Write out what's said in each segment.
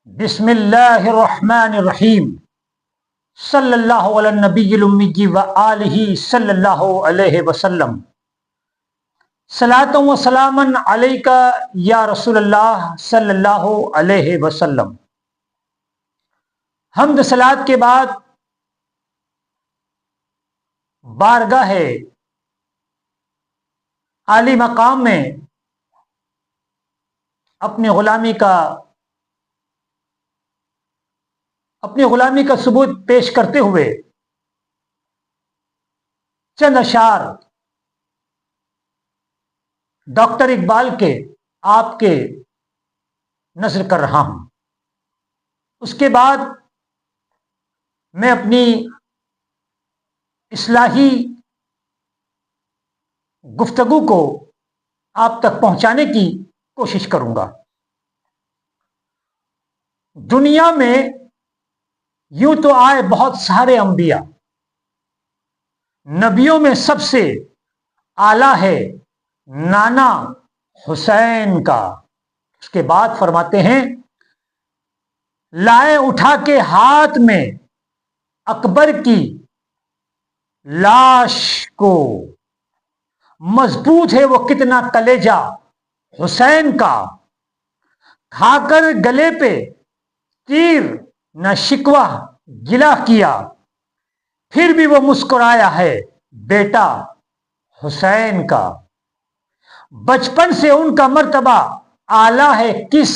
بسم اللہ الرحمن الرحیم صلی اللہ علی النبی الامی و آلہ صلی اللہ علیہ وسلم صلاۃ و سلاما علیک یا رسول اللہ صلی اللہ علیہ وسلم۔ حمد صلات کے بعد بارگاہ عالی مقام میں اپنی غلامی کا ثبوت پیش کرتے ہوئے چند اشعار ڈاکٹر اقبال کے آپ کے نذر کر رہا ہوں۔ اس کے بعد میں اپنی اصلاحی گفتگو کو آپ تک پہنچانے کی کوشش کروں گا۔ دنیا میں یوں تو آئے بہت سارے انبیاء، نبیوں میں سب سے اعلیٰ ہے نانا حسین کا۔ اس کے بعد فرماتے ہیں، لائے اٹھا کے ہاتھ میں اکبر کی لاش کو، مضبوط ہے وہ کتنا کلیجہ حسین کا، کھا کر گلے پہ تیر نہ شکوہ گلا کیا، پھر بھی وہ مسکرایا ہے بیٹا حسین کا۔ بچپن سے ان کا مرتبہ اعلیٰ ہے کس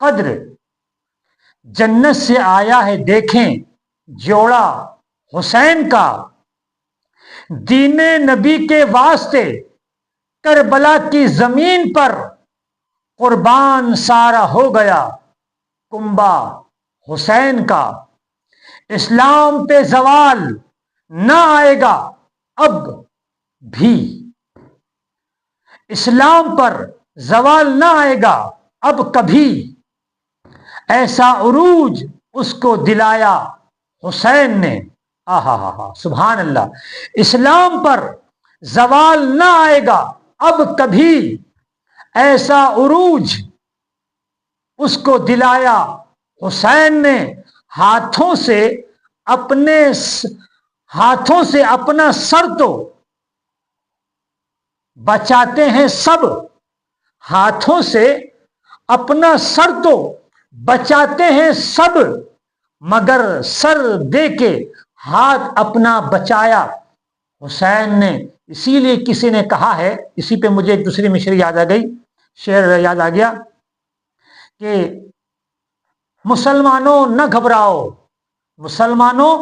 قدر، جنت سے آیا ہے دیکھیں جوڑا حسین کا۔ دین نبی کے واسطے کربلا کی زمین پر قربان سارا ہو گیا کنبہ حسین کا۔ اسلام پہ زوال نہ آئے گا اب بھی، اسلام پر زوال نہ آئے گا اب کبھی، ایسا عروج اس کو دلایا حسین نے۔ سبحان اللہ۔ اسلام پر زوال نہ آئے گا اب کبھی، ایسا عروج اس کو دلایا حسین نے۔ ہاتھوں سے اپنا سر تو بچاتے ہیں سب، ہاتھوں سے اپنا سر تو بچاتے ہیں سب، مگر سر دے کے ہاتھ اپنا بچایا حسین نے۔ اسی لیے کسی نے کہا ہے، اسی پہ مجھے ایک دوسری مشری یاد آ گئی، شعر یاد آ گیا کہ مسلمانوں نہ گھبراؤ، مسلمانوں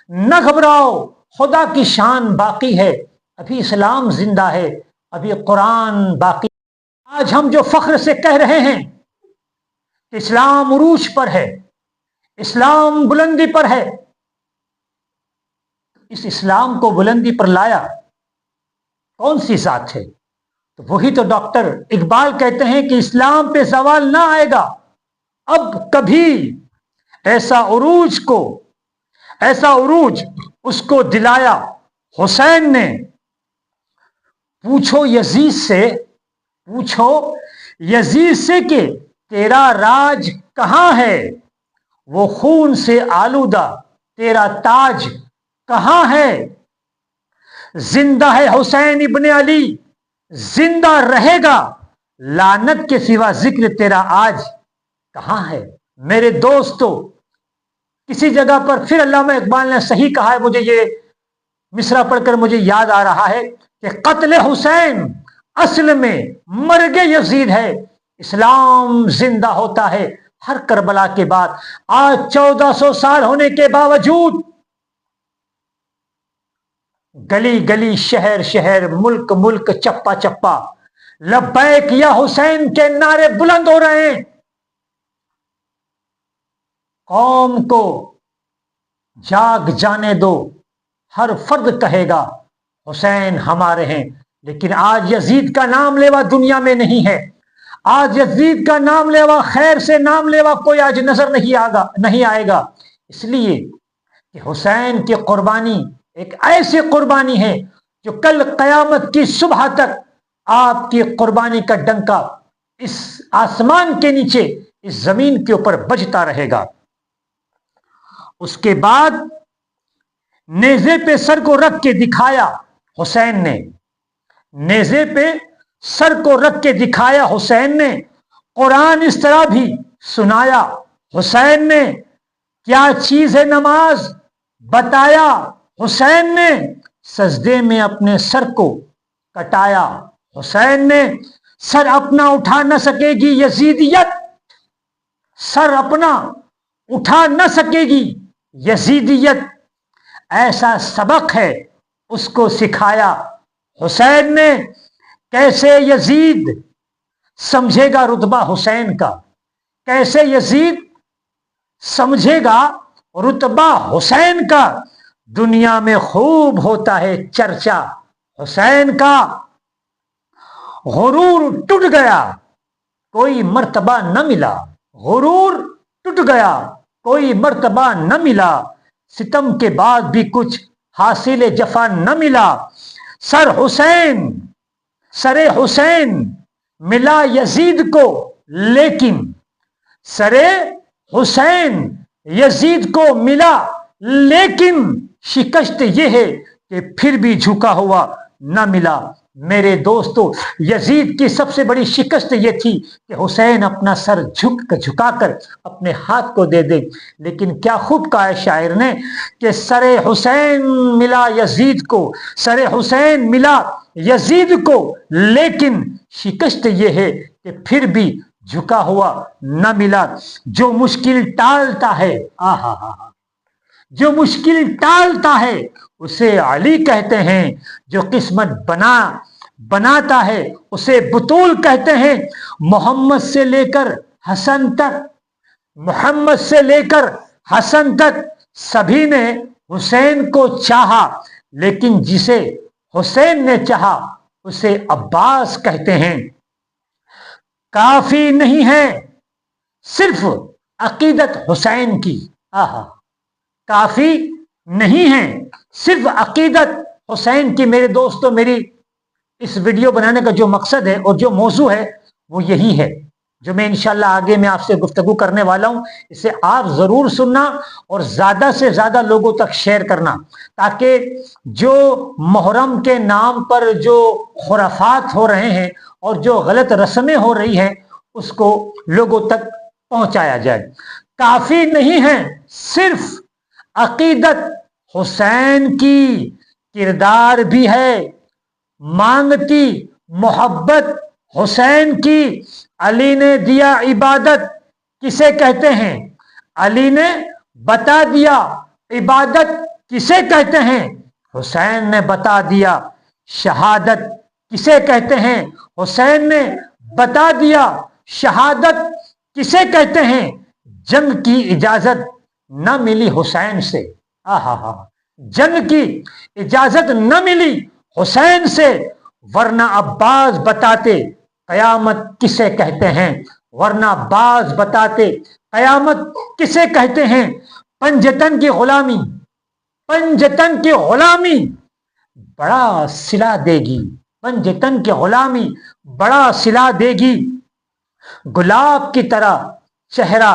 نہ گھبراؤ، خدا کی شان باقی ہے، ابھی اسلام زندہ ہے، ابھی قرآن باقی۔ آج ہم جو فخر سے کہہ رہے ہیں کہ اسلام عروج پر ہے، اسلام بلندی پر ہے، اس اسلام کو بلندی پر لایا کون سی ذات ہے؟ تو وہی تو ڈاکٹر اقبال کہتے ہیں کہ اسلام پہ زوال نہ آئے گا اب کبھی، ایسا عروج اس کو دلایا حسین نے۔ پوچھو یزید سے کہ تیرا راج کہاں ہے، وہ خون سے آلودہ تیرا تاج کہاں ہے؟ زندہ ہے حسین ابن علی، زندہ رہے گا، لعنت کے سوا ذکر تیرا آج کہاں ہے؟ میرے دوستو، کسی جگہ پر پھر علامہ اقبال نے صحیح کہا ہے، مجھے یہ مصرع پڑھ کر مجھے یاد آ رہا ہے کہ قتل حسین اصل میں مرگ یزید ہے، اسلام زندہ ہوتا ہے ہر کربلا کے بعد۔ آج 1400 سال ہونے کے باوجود گلی گلی، شہر شہر، ملک ملک، چپا چپا لبیک یا حسین کے نعرے بلند ہو رہے ہیں۔ قوم کو جاگ جانے دو، ہر فرد کہے گا حسین ہمارے ہیں، لیکن آج یزید کا نام لیوا دنیا میں نہیں ہے، آج یزید کا نام لیوا، خیر سے نام لیوا کوئی آج نظر نہیں آئے گا، اس لیے کہ حسین کی قربانی ایک ایسی قربانی ہے جو کل قیامت کی صبح تک آپ کی قربانی کا ڈنکا اس آسمان کے نیچے اس زمین کے اوپر بجتا رہے گا۔ اس کے بعد نیزے پہ سر کو رکھ کے دکھایا حسین نے، نیزے پہ سر کو رکھ کے دکھایا حسین نے، قرآن اس طرح بھی سنایا حسین نے، کیا چیز ہے نماز بتایا حسین نے، سجدے میں اپنے سر کو کٹایا حسین نے، سر اپنا اٹھا نہ سکے گی یزیدیت، سر اپنا اٹھا نہ سکے گی یزیدیت، ایسا سبق ہے اس کو سکھایا حسین نے۔ کیسے یزید سمجھے گا رتبہ حسین کا، کیسے یزید سمجھے گا رتبہ حسین کا، دنیا میں خوب ہوتا ہے چرچا حسین کا، غرور ٹوٹ گیا کوئی مرتبہ نہ ملا، غرور ٹوٹ گیا کوئی مرتبہ نہ ملا، ستم کے بعد بھی کچھ حاصل جفا نہ ملا، سر حسین ملا یزید کو، لیکن سر حسین یزید کو ملا، لیکن شکست یہ ہے کہ پھر بھی جھکا ہوا نہ ملا۔ میرے دوستو، یزید کی سب سے بڑی شکست یہ تھی کہ حسین اپنا سر جھکا کر اپنے ہاتھ کو دے دے، لیکن کیا خوب کہا ہے شاعر نے کہ سر حسین ملا یزید کو، سر حسین ملا یزید کو، لیکن شکست یہ ہے کہ پھر بھی جھکا ہوا نہ ملا۔ جو مشکل ٹالتا ہے، جو مشکل ٹالتا ہے اسے علی کہتے ہیں، جو قسمت بناتا ہے اسے بطول کہتے ہیں۔ محمد سے لے کر حسن تک، محمد سے لے کر حسن تک سبھی نے حسین کو چاہا، لیکن جسے حسین نے چاہا اسے عباس کہتے ہیں۔ کافی نہیں ہے صرف عقیدت حسین کی، کافی نہیں ہے صرف عقیدت حسین کی۔ میرے دوستو، میری اس ویڈیو بنانے کا جو مقصد ہے اور جو موضوع ہے وہ یہی ہے، جو میں انشاءاللہ آگے میں آپ سے گفتگو کرنے والا ہوں، اسے آپ ضرور سننا اور زیادہ سے زیادہ لوگوں تک شیئر کرنا، تاکہ جو محرم کے نام پر جو خرافات ہو رہے ہیں اور جو غلط رسمیں ہو رہی ہیں اس کو لوگوں تک پہنچایا جائے۔ کافی نہیں ہے صرف عقیدت حسین کی، کردار بھی ہے مانگتی محبت حسین کی۔ علی نے دیا عبادت کسے کہتے ہیں، علی نے بتا دیا عبادت کسے کہتے ہیں، حسین نے بتا دیا شہادت کسے کہتے ہیں، حسین نے بتا دیا شہادت کسے کہتے ہیں۔ جنگ کی اجازت نہ ملی حسین سے، جنگ کی اجازت نہ ملی حسین سے، ورنہ عباس بتاتے قیامت کسے کہتے ہیں، ورنہ عباس بتاتے قیامت کسے کہتے ہیں۔ پنجتن کی غلامی، پنجتن کی غلامی بڑا صلہ دے گی، پنجتن کی غلامی بڑا صلہ دے گی، گلاب کی طرح چہرہ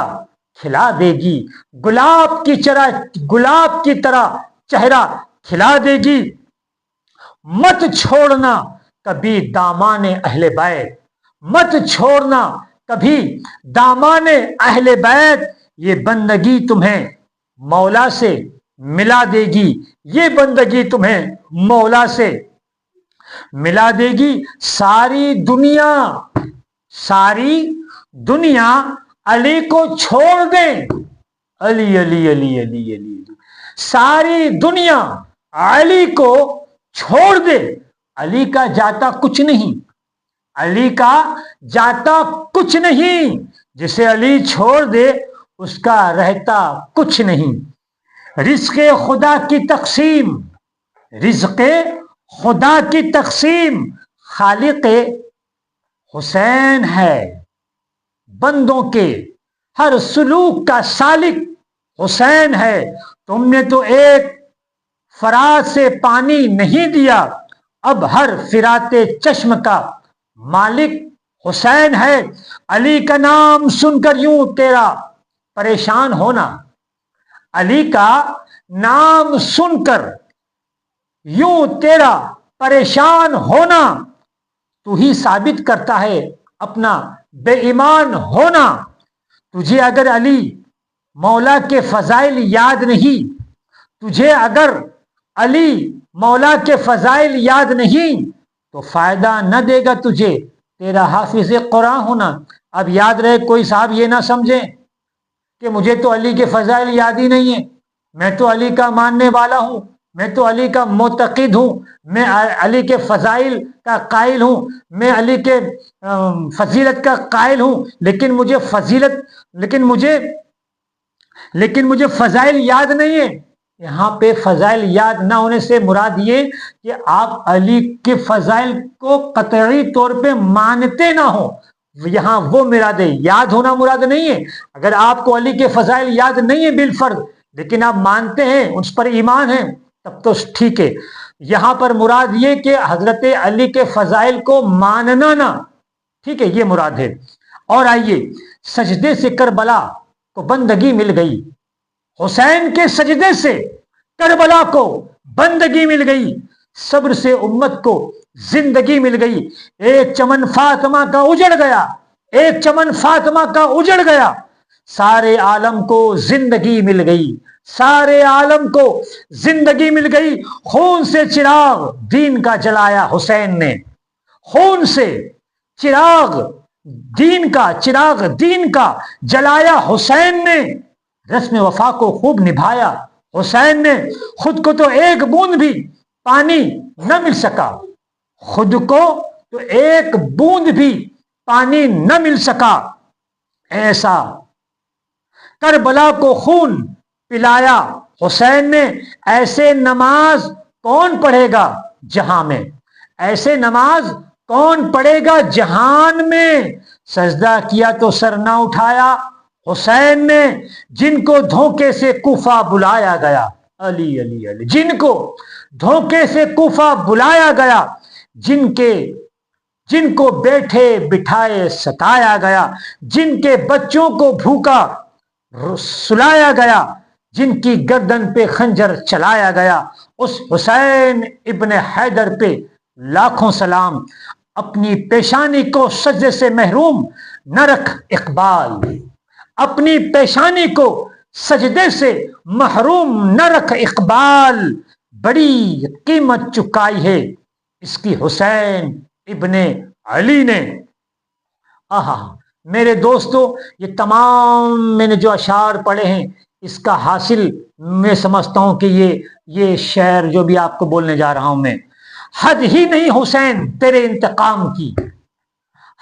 کھلا دے گی، گلاب کی طرح چہرہ کھلا دے گی۔ مت چھوڑنا کبھی دامان اہل بیت، مت چھوڑنا کبھی دامان اہل بیت، یہ بندگی تمہیں مولا سے ملا دے گی، یہ بندگی تمہیں مولا سے ملا دے گی۔ ساری دنیا علی کو چھوڑ دیں، علی علی علی علی علی، ساری دنیا علی کو چھوڑ دے، علی کا جاتا کچھ نہیں، علی کا جاتا کچھ نہیں، جسے علی چھوڑ دے اس کا رہتا کچھ نہیں۔ رزق خدا کی تقسیم، رزق خدا کی تقسیم خالق حسین ہے، بندوں کے ہر سلوک کا سالک حسین ہے۔ تم نے تو ایک فرات سے پانی نہیں دیا، اب ہر فراتے چشم کا مالک حسین ہے، علی کا نام سن کر یوں تیرا پریشان ہونا، علی کا نام سن کر یوں تیرا پریشان ہونا، تو ہی ثابت کرتا ہے اپنا بے ایمان ہونا۔ تجھے اگر علی مولا کے فضائل یاد نہیں، تجھے اگر علی مولا کے فضائل یاد نہیں تو فائدہ نہ دے گا تجھے تیرا حافظ قرآن ہونا۔ اب یاد رہے، کوئی صاحب یہ نہ سمجھے کہ مجھے تو علی کے فضائل یاد ہی نہیں ہے، میں تو علی کا ماننے والا ہوں، میں تو علی کا معتقد ہوں، میں علی کے فضائل کا قائل ہوں، میں علی کے فضیلت کا قائل ہوں، لیکن مجھے فضائل یاد نہیں ہے۔ یہاں پہ فضائل یاد نہ ہونے سے مراد یہ کہ آپ علی کے فضائل کو قطعی طور پہ مانتے نہ ہو، یہاں وہ مراد ہے، یاد ہونا مراد نہیں ہے۔ اگر آپ کو علی کے فضائل یاد نہیں ہے بالفرض، لیکن آپ مانتے ہیں، اس پر ایمان ہے، تب تو ٹھیک ہے۔ یہاں پر مراد یہ کہ حضرت علی کے فضائل کو ماننا نہ، ٹھیک ہے، یہ مراد ہے۔ اور آئیے، سجدے سے کربلا کو بندگی مل گئی، حسین کے سجدے سے کربلا کو بندگی مل گئی، صبر سے امت کو زندگی مل گئی۔ ایک چمن فاطمہ کا اجڑ گیا، ایک چمن فاطمہ کا اجڑ گیا، سارے عالم کو زندگی مل گئی، سارے عالم کو زندگی مل گئی۔ خون سے چراغ دین کا جلایا حسین نے، خون سے چراغ دین کا جلایا حسین نے، رسم وفا کو خوب نبھایا حسین نے۔ خود کو تو ایک بوند بھی پانی نہ مل سکا، خود کو تو ایک بوند بھی پانی نہ مل سکا، ایسا کربلا کو خون پلایا حسین نے۔ ایسے نماز کون پڑھے گا جہاں میں، ایسے نماز کون پڑھے گا جہان میں؟ سجدہ کیا تو سر نہ اٹھایا حسین نے، جن کو دھوکے سے کوفہ بلایا گیا، علی علی علی، جن کو دھوکے سے کوفہ بلایا گیا، جن کو بیٹھے بٹھائے ستایا گیا، جن کے بچوں کو بھوکا سلایا گیا، جن کی گردن پہ خنجر چلایا گیا، اس حسین ابن حیدر پہ لاکھوں سلام۔ اپنی پیشانی کو سجدے سے محروم نہ رکھ اقبال، اپنی پیشانی کو سجدے سے محروم نہ رکھ اقبال، بڑی قیمت چکائی ہے اس کی حسین ابن علی نے۔ آہا میرے دوستو، یہ تمام میں نے جو اشعار پڑھے ہیں، اس کا حاصل میں سمجھتا ہوں کہ یہ شعر جو بھی آپ کو بولنے جا رہا ہوں میں، حد ہی نہیں حسین تیرے انتقام کی،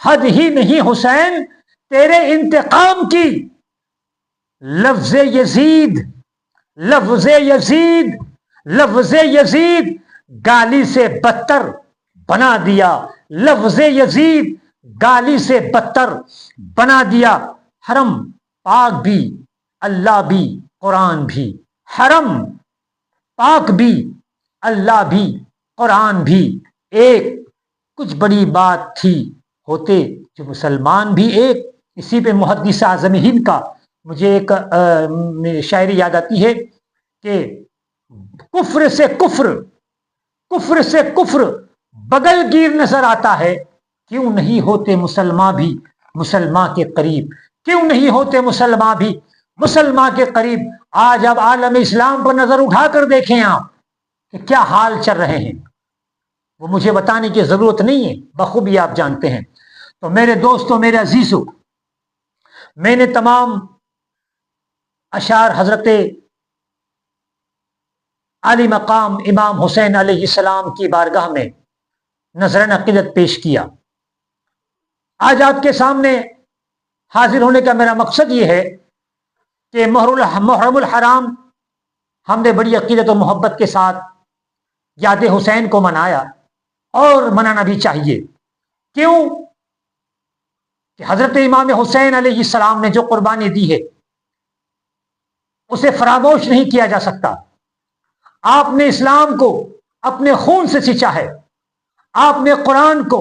حد ہی نہیں حسین تیرے انتقام کی، لفظ یزید، لفظ یزید، لفظ یزید گالی سے بدتر بنا دیا، لفظ یزید گالی سے بدتر بنا دیا۔ حرم پاک بھی، اللہ بھی، قرآن بھی، حرم پاک بھی، اللہ بھی، قرآن بھی ایک، کچھ بڑی بات تھی ہوتے جو مسلمان بھی ایک۔ اسی پہ محدث اعظم ہند کا مجھے ایک شاعری یاد آتی ہے کہ کفر سے کفر، کفر سے کفر بغل گیر نظر آتا ہے، کیوں نہیں ہوتے مسلمان بھی مسلمان کے قریب، کیوں نہیں ہوتے مسلمان بھی مسلمان کے قریب۔ آج اب عالم اسلام پر نظر اٹھا کر دیکھیں آپ کہ کیا حال چل رہے ہیں، وہ مجھے بتانے کی ضرورت نہیں ہے، بخوبی آپ جانتے ہیں۔ تو میرے دوستوں، میرے عزیزوں، میں نے تمام اشعار حضرت عالی مقام امام حسین علیہ السلام کی بارگاہ میں نذرانہ عقیدت پیش کیا۔ آج آپ کے سامنے حاضر ہونے کا میرا مقصد یہ ہے کہ محرم الحرام ہم نے بڑی عقیدت و محبت کے ساتھ یاد حسین کو منایا، اور منانا بھی چاہیے۔ کیوں؟ کہ حضرت امام حسین علیہ السلام نے جو قربانی دی ہے اسے فراموش نہیں کیا جا سکتا۔ آپ نے اسلام کو اپنے خون سے سینچا ہے، آپ نے قرآن کو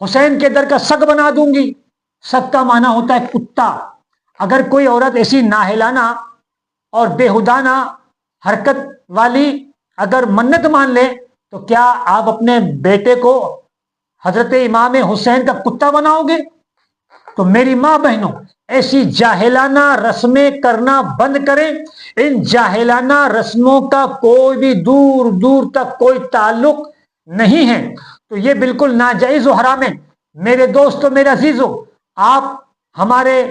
حسین کے در کا سگ بنا دوں گی. سگ کا معنی ہوتا ہے کتا. اگر کوئی عورت ایسی ناہلانہ اور بےہودانہ حرکت والی اگر منت مان لے تو کیا آپ اپنے بیٹے کو حضرت امام حسین کا کتا بناؤ گے؟ تو میری ماں بہنوں، ایسی جاہلانہ رسمیں کرنا بند کریں. ان جاہلانہ رسموں کا کوئی بھی دور دور تک کوئی تعلق نہیں ہے. تو یہ بالکل ناجائز و حرام ہے. میرے دوستو، میرے عزیزو، آپ ہمارے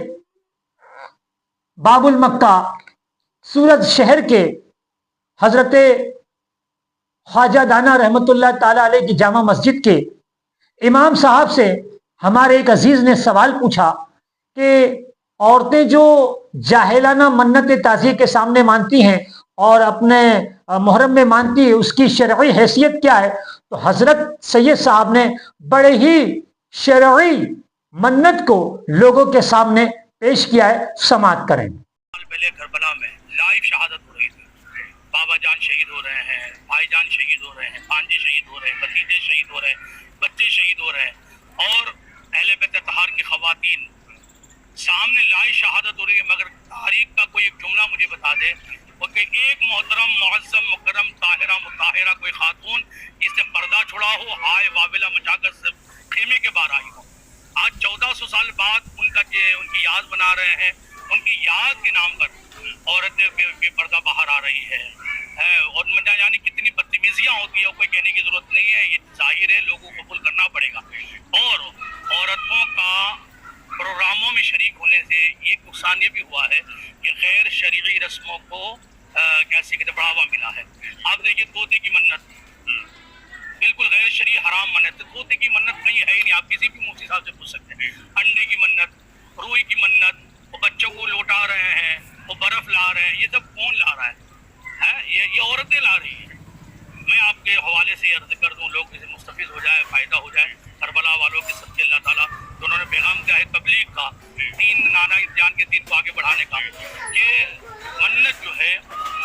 باب المکہ سورت شہر کے حضرت خواجہ دانا رحمت اللہ تعالی علیہ کی جامع مسجد کے امام صاحب سے ہمارے ایک عزیز نے سوال پوچھا کہ عورتیں جو جاہلانہ منت تعزیہ کے سامنے مانتی ہیں اور اپنے محرم میں مانتی ہے، اس کی شرعی حیثیت کیا ہے؟ تو حضرت سید صاحب نے بڑے ہی شرعی منت کو لوگوں کے سامنے پیش کیا ہے. سماعت کریں. پہلے کربلا میں لائیو شہادت ہو رہی تھی. بابا جان شہید ہو رہے ہیں، بھائی جان شہید ہو رہے ہیں، بھانجے شہید ہو رہے ہیں، بھتیجے شہید ہو رہے ہیں، بچے شہید ہو رہے ہیں، اور اہل بیت اطہار کی خواتین سامنے لائیو شہادت ہو رہی ہے. مگر تاریخ کا کوئی ایک جملہ مجھے بتا دے کہ ایک محترم معظم مکرم طاہرہ مطہرہ کوئی خاتون جس نے پردہ چھوڑا ہو، ہائے واویلا مچا کر خیمے کے باہر آئی ہو. آج 1400 سال بعد ان کی یاد بنا رہے ہیں. ان کی یاد کے نام پر عورتیں بے پردہ باہر آ رہی ہے. اور یعنی کتنی بدتمیزیاں ہوتی ہے، کوئی کہنے کی ضرورت نہیں ہے. یہ ظاہر ہے، لوگوں کو قبول کرنا پڑے گا. اور عورتوں کا پروگراموں میں شریک ہونے سے ایک نقصان یہ بھی ہوا ہے کہ غیر شرعی رسموں کو کیسے کہتے بڑھاوا ملا ہے. آپ دیکھیے طوطے کی منت بالکل غیر شرعی حرام منت. طوطے کی منت کہیں ہے ہی نہیں. آپ کسی بھی مفتی صاحب سے پوچھ سکتے ہیں. انڈے کی منت، روئی کی منت، وہ بچوں کو لوٹا رہے ہیں، وہ برف لا رہے ہیں، یہ سب کون لا رہا ہے؟ یہ عورتیں لا رہی ہیں. میں آپ کے حوالے سے عرض کر دوں، لوگ اسے مستفید ہو جائے، فائدہ ہو جائے. کربلا والوں کے صدقے اللہ تعالیٰ انہوں نے پیغام دیا ہے تبلیغ کا، دین نانا جان کے دین کو آگے بڑھانے کا. کہ منت جو ہے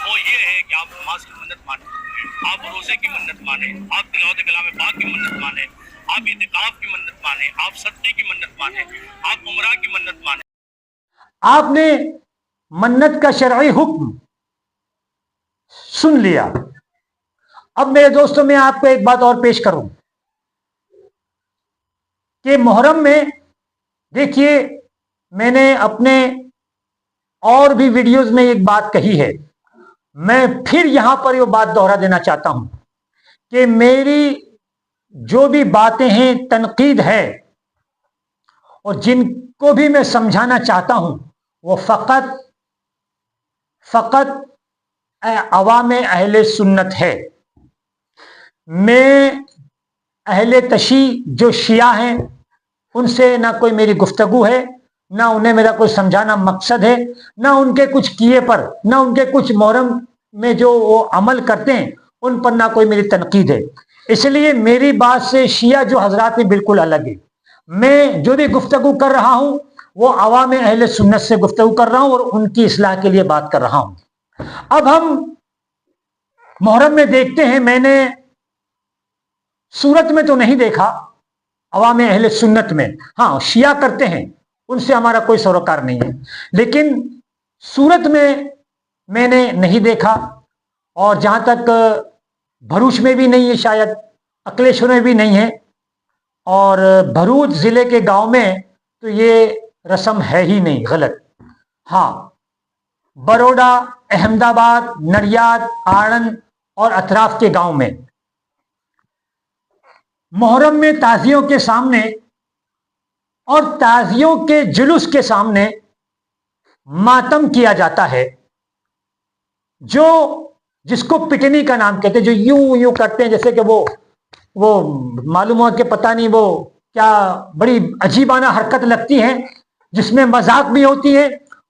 وہ یہ ہے کہ آپ نماز کی منت مانیں، آپ روزے کی منت مانیں، آپ تلاوت کلام پاک کی منت مانیں، آپ اعتکاف کی منت مانیں، آپ صدقے کی منت مانیں، آپ عمرہ کی منت مانیں. آپ نے منت کا شرعی حکم سن لیا. اب میرے دوستوں، میں آپ کو ایک بات اور پیش کروں کہ محرم میں دیکھیے، میں نے اپنے اور بھی ویڈیوز میں ایک بات کہی ہے. میں پھر یہاں پر یہ بات دوہرا دینا چاہتا ہوں کہ میری جو بھی باتیں ہیں تنقید ہے، اور جن کو بھی میں سمجھانا چاہتا ہوں وہ فقط عوام اہل سنت ہے. میں اہل تشیع جو شیعہ ہیں ان سے نہ کوئی میری گفتگو ہے، نہ انہیں میرا کوئی سمجھانا مقصد ہے، نہ ان کے کچھ کیے پر، نہ ان کے کچھ محرم میں جو وہ عمل کرتے ہیں ان پر نہ کوئی میری تنقید ہے. اس لیے میری بات سے شیعہ جو حضرات ہیں بالکل الگ ہے. میں جو بھی گفتگو کر رہا ہوں وہ عوام اہل سنت سے گفتگو کر رہا ہوں اور ان کی اصلاح کے لیے بات کر رہا ہوں. اب ہم محرم میں دیکھتے ہیں، میں نے صورت میں تو نہیں دیکھا عوام اہل سنت میں، ہاں شیعہ کرتے ہیں، ان سے ہمارا کوئی سروکار نہیں ہے، لیکن صورت میں نے نہیں دیکھا. اور جہاں تک بھروچ میں بھی نہیں ہے، شاید اکلیشور میں بھی نہیں ہے، اور بھروچ ضلع کے گاؤں میں تو یہ رسم ہے ہی نہیں، غلط. ہاں بروڈا، احمد آباد، نڑیاد، آڑند اور اطراف کے گاؤں میں محرم میں تعزیوں کے سامنے اور تعزیوں کے جلوس کے سامنے ماتم کیا جاتا ہے، جس کو پٹنی کا نام کہتے ہیں، جو یوں کرتے ہیں جیسے کہ وہ معلوم ہو کہ پتہ نہیں وہ کیا بڑی عجیبانہ حرکت لگتی ہے، جس میں مذاق بھی ہوتی ہے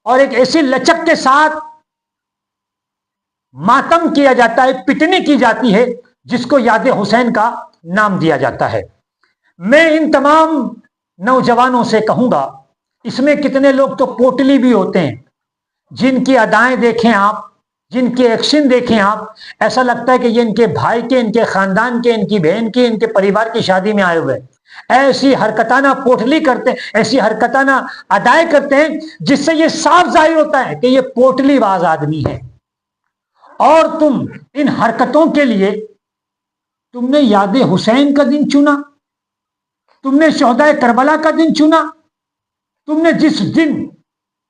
اور ایک ایسی لچک کے ساتھ ماتم کیا جاتا ہے، پٹنی کی جاتی ہے، جس کو یاد حسین کا نام دیا جاتا ہے. میں ان تمام نوجوانوں سے کہوں گا، اس میں کتنے لوگ تو پوٹلی بھی ہوتے ہیں، جن کی ادائیں دیکھیں آپ، جن کے ایکشن دیکھیں آپ، ایسا لگتا ہے کہ یہ ان کے بھائی کے، ان کے خاندان کے، ان کی بہن کے، ان کے پریوار کی شادی میں آئے ہوئے. ایسی حرکتانہ پوٹلی کرتے ہیں، ایسی حرکتانہ ادائیں کرتے ہیں جس سے یہ صاف ظاہر ہوتا ہے کہ یہ پوٹلی باز آدمی ہے. اور تم ان حرکتوں کے لیے تم نے یاد حسین کا دن چنا، تم نے شہدائے کربلا کا دن چنا، تم نے جس دن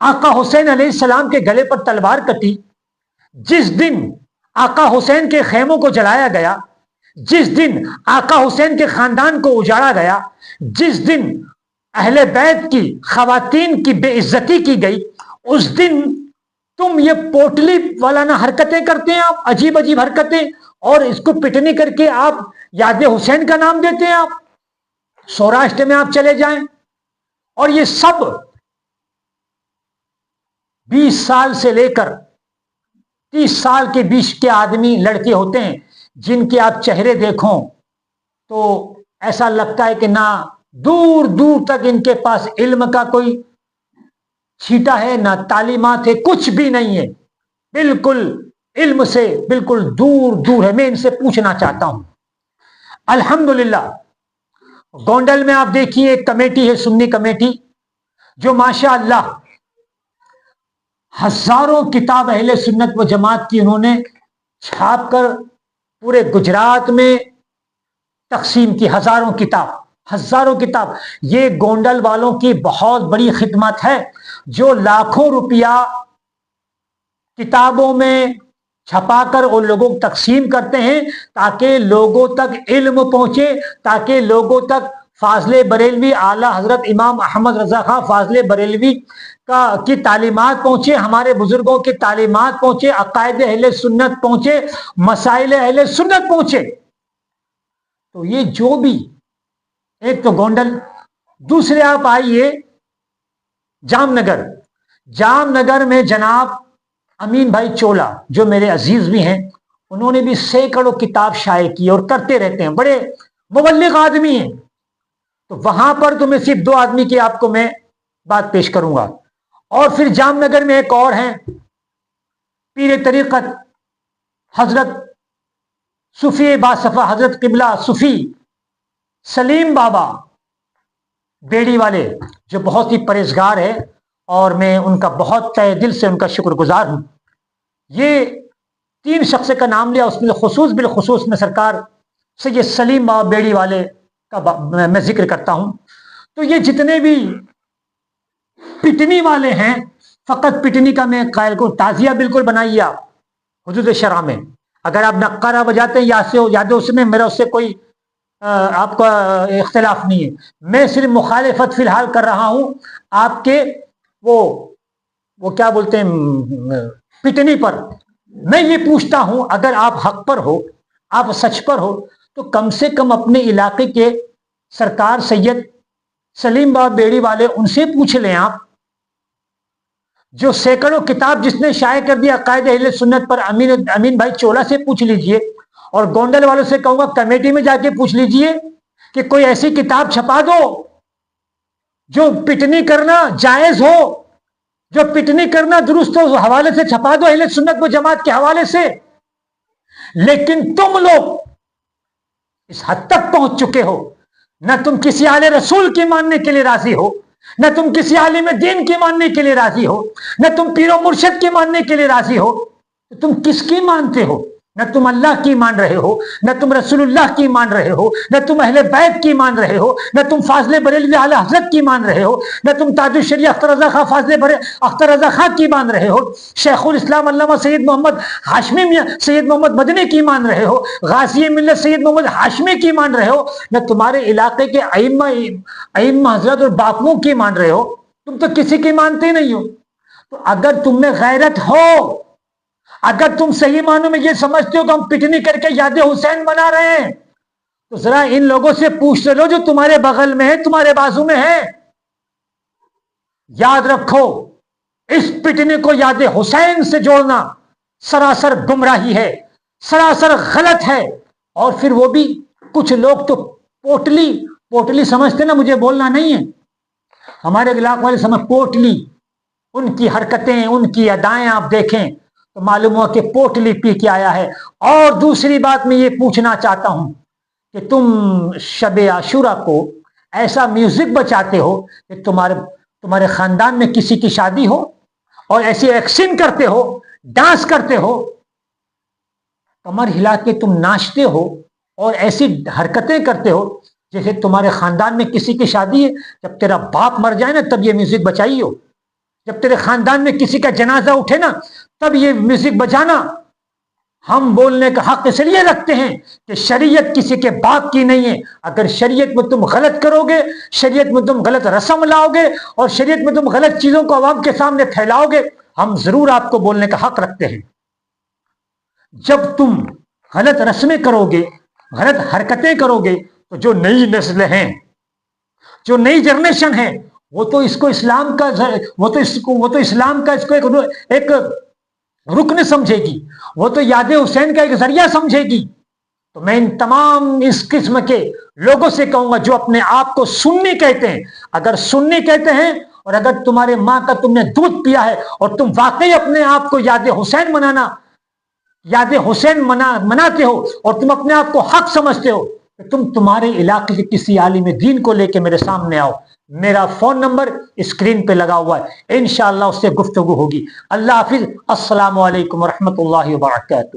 آقا حسین علیہ السلام کے گلے پر تلوار کٹی، جس دن آقا حسین کے خیموں کو جلایا گیا، جس دن آقا حسین کے خاندان کو اجاڑا گیا، جس دن اہل بیت کی خواتین کی بے عزتی کی گئی، اس دن تم یہ پوٹلی والا نہ حرکتیں کرتے ہیں، آپ عجیب عجیب حرکتیں، اور اس کو پٹنی کر کے آپ یاد حسین کا نام دیتے ہیں. آپ سوراشٹر میں آپ چلے جائیں اور یہ سب 20 سال سے لے کر 30 سال کے بیچ کے آدمی لڑکے ہوتے ہیں جن کے آپ چہرے دیکھو تو ایسا لگتا ہے کہ نہ دور دور تک ان کے پاس علم کا کوئی چھیٹا ہے، نہ تعلیمات ہے، کچھ بھی نہیں ہے، بالکل علم سے بالکل دور دور ہے. میں ان سے پوچھنا چاہتا ہوں، الحمدللہ گونڈل میں آپ دیکھیے ایک کمیٹی ہے، سنی کمیٹی، جو ماشاء اللہ ہزاروں کتاب اہل سنت و جماعت کی انہوں نے چھاپ کر پورے گجرات میں تقسیم کی. ہزاروں کتاب. یہ گونڈل والوں کی بہت بڑی خدمت ہے، جو لاکھوں روپیہ کتابوں میں چھپا کر ان لوگوں کو تقسیم کرتے ہیں تاکہ لوگوں تک علم پہنچے، تاکہ لوگوں تک فاضل بریلوی اعلی حضرت امام احمد رضا خان فاضل بریلوی کی تعلیمات پہنچے، ہمارے بزرگوں کی تعلیمات پہنچے، عقائد اہل سنت پہنچے، مسائل اہل سنت پہنچے. تو یہ جو بھی ایک تو گونڈل، دوسرے آپ آئیے جام نگر میں جناب امین بھائی چولا جو میرے عزیز بھی ہیں، انہوں نے بھی سینکڑوں کتاب شائع کی اور کرتے رہتے ہیں، بڑے مبلغ آدمی ہیں. تو وہاں پر تو میں صرف 2 آدمی کی آپ کو میں بات پیش کروں گا. اور پھر جام نگر میں ایک اور ہیں، پیر طریقت حضرت صوفی باصفا حضرت قبلہ صوفی سلیم بابا بیڑی والے، جو بہت ہی پرہیزگار ہے اور میں ان کا بہت تہ دل سے ان کا شکر گزار ہوں. یہ 3 شخص کا نام لیا، اس میں بالخصوص میں سرکار سید سلیم بابا بیڑی والے کا میں ذکر کرتا ہوں. تو یہ جتنے بھی پٹنی والے ہیں، فقط پٹنی کا میں قائل کو تعزیہ بالکل بنائیے آپ حدود شرع میں. اگر آپ نقارہ بجاتے ہیں یاد اس میں میرا اس سے کوئی آپ کا اختلاف نہیں ہے. میں صرف مخالفت فی الحال کر رہا ہوں آپ کے وہ کیا بولتے ہیں پٹنی پر. میں یہ پوچھتا ہوں اگر آپ حق پر ہو، آپ سچ پر ہو، تو کم سے کم اپنے علاقے کے سرکار سید سلیم بابا بیڑی والے ان سے پوچھ لیں. آپ جو سینکڑوں کتاب جس نے شائع کر دیا عقائد اہل سنت پر، امین بھائی چولا سے پوچھ لیجئے. اور گونڈل والوں سے کہوں گا کمیٹی میں جا کے پوچھ لیجئے کہ کوئی ایسی کتاب چھپا دو جو پٹنی کرنا جائز ہو، جو پٹنی کرنا درست ہو، حوالے سے چھپا دو اہل سنت و جماعت کے حوالے سے. لیکن تم لوگ اس حد تک پہنچ چکے ہو، نہ تم کسی آل رسول کی ماننے کے لیے راضی ہو، نہ تم کسی عالم دین کی ماننے کے لیے راضی ہو، نہ تم پیر و مرشد کی ماننے کے لیے راضی ہو. تو تم کس کی مانتے ہو؟ نہ تم اللہ کی مان رہے ہو، نہ تم رسول اللہ کی مان رہے ہو، نہ تم اہل بیت کی مان رہے ہو، نہ تم فاضل بریلوی اعلی حضرت کی مان رہے ہو، نہ تم تاج الشریعہ اختر رضا خان اختر رضا خان کی مان رہے ہو، شیخ الاسلام علامہ سید محمد ہاشمی سید محمد مدنی کی مان رہے ہو، غازی ملت سید محمد ہاشمی کی مان رہے ہو، نہ تمہارے علاقے کے ائمہ حضرت اور باپوؤں کی مان رہے ہو. تم تو کسی کی مانتے نہیں ہو. تو اگر تم میں غیرت ہو، اگر تم صحیح معنوں میں یہ سمجھتے ہو کہ ہم پٹنی کر کے یاد حسین بنا رہے ہیں، تو ذرا ان لوگوں سے پوچھ لو جو تمہارے بغل میں ہے، تمہارے بازو میں ہے. یاد رکھو اس پٹنی کو یاد حسین سے جوڑنا سراسر گمراہی ہے، سراسر غلط ہے. اور پھر وہ بھی کچھ لوگ تو پوٹلی سمجھتے نا، مجھے بولنا نہیں ہے، ہمارے علاقے والے سمجھ پوٹلی، ان کی حرکتیں ان کی ادائیں آپ دیکھیں تو معلوم ہوا کہ پوٹلی پی کے آیا ہے. اور دوسری بات میں یہ پوچھنا چاہتا ہوں کہ تم شب عاشورہ کو ایسا میوزک بچاتے ہو کہ تمہارے خاندان میں کسی کی شادی ہو اور ایسی ایکشن کرتے ہو، ڈانس کرتے ہو، کمر ہلا کے تم ناچتے ہو اور ایسی حرکتیں کرتے ہو جیسے تمہارے خاندان میں کسی کی شادی ہے. جب تیرا باپ مر جائے نا تب یہ میوزک بچائی ہو، جب تیرے خاندان میں کسی کا جنازہ اٹھے نا تب یہ میوزک بجانا. ہم بولنے کا حق اس لیے رکھتے ہیں کہ شریعت کسی کے باپ کی نہیں ہے. اگر شریعت میں تم غلط کرو گے، شریعت میں تم غلط رسم لاؤ گے اور شریعت میں تم غلط چیزوں کو عوام کے سامنے پھیلاؤ گے، ہم ضرور آپ کو بولنے کا حق رکھتے ہیں. جب تم غلط رسمیں کرو گے، غلط حرکتیں کرو گے، تو جو نئی نسل ہیں، جو نئی جنریشن ہے، وہ تو اس کو اسلام کا اس کو ایک رکن سمجھے گی، وہ تو یاد حسین کا ایک ذریعہ سمجھے گی. تو میں ان تمام اس قسم کے لوگوں سے کہوں گا جو اپنے آپ کو سنی کہتے ہیں، اگر سنی کہتے ہیں اور اگر تمہارے ماں کا تم نے دودھ پیا ہے اور تم واقعی اپنے آپ کو یاد حسین مناتے ہو اور تم اپنے آپ کو حق سمجھتے ہو، تو تم تمہارے علاقے کے کسی عالم دین کو لے کے میرے سامنے آؤ. میرا فون نمبر اسکرین پہ لگا ہوا ہے، انشاءاللہ اس سے گفتگو ہوگی. اللہ حافظ. السلام علیکم ورحمۃ اللہ وبرکاتہ.